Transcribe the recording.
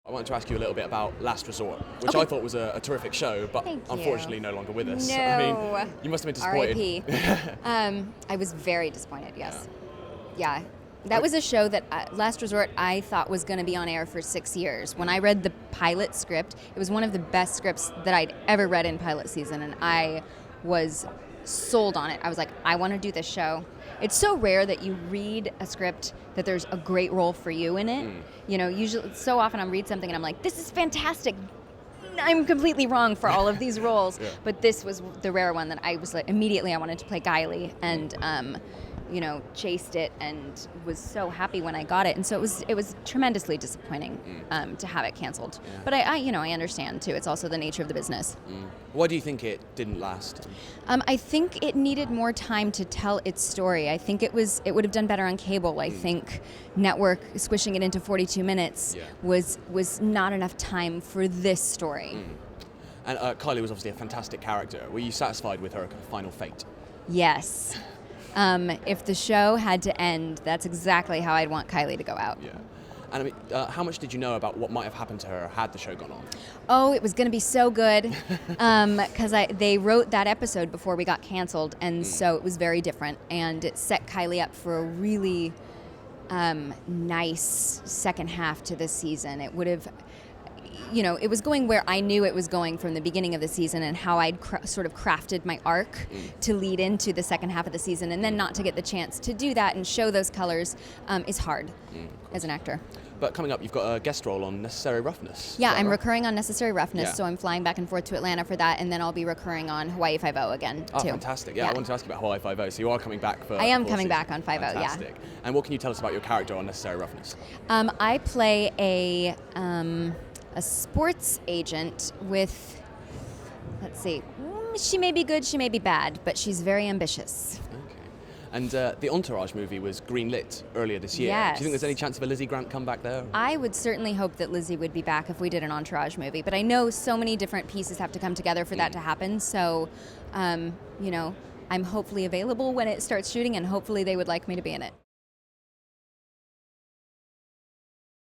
I wanted to ask you a little bit about Last Resort, which Okay. I thought was a terrific show, but Thank you. unfortunately no longer with us. No. I mean, you must have been disappointed. R.I.P. I was very disappointed, yes. Yeah. That was a show that Last Resort I thought was going to be on air for 6 years. When I read the pilot script, it was one of the best scripts that I'd ever read in pilot season, and I was sold on it. I was like, I want to do this show. It's so rare that you read a script that there's a great role for you in it. You know, usually, so often I read something and I'm like, this is fantastic. I'm completely wrong for all of these roles. But this was the rare one that I was like, immediately I wanted to play Guiley, and you know, chased it and was so happy when I got it. And so it was tremendously disappointing to have it canceled. But I understand too. It's also the nature of the business. Why do you think it didn't last? I think it needed more time to tell its story. I think it would have done better on cable. I think network squishing it into 42 minutes was not enough time for this story. And Kylie was obviously a fantastic character. Were you satisfied with her kind of final fate? Yes. If the show had to end, that's exactly how I'd want Kylie to go out. Yeah. And I mean, how much did you know about what might have happened to her had the show gone on? Oh, it was going to be so good because they wrote that episode before we got canceled, and so it was very different, and it set Kylie up for a really nice second half to this season. It would have, you know, it was going where I knew it was going from the beginning of the season, and how I'd sort of crafted my arc to lead into the second half of the season, and then not to get the chance to do that and show those colors is hard as an actor. But coming up, you've got a guest role on Necessary Roughness. Yeah, I'm recurring on Necessary Roughness, Yeah. so I'm flying back and forth to Atlanta for that, and then I'll be recurring on Hawaii Five-0 again, Oh, too. fantastic. Yeah, I wanted to ask you about Hawaii Five-0. So you are coming back for I am for coming season. back on 5-0, yeah. Fantastic. And what can you tell us about your character on Necessary Roughness? I play a sports agent with, let's see, she may be good, she may be bad, but she's very ambitious. Okay. And the Entourage movie was greenlit earlier this year. Yes. Do you think there's any chance of a Lizzie Grant comeback there? I would certainly hope that Lizzie would be back if we did an Entourage movie, but I know so many different pieces have to come together for that to happen, so, you know, I'm hopefully available when it starts shooting, and hopefully they would like me to be in it.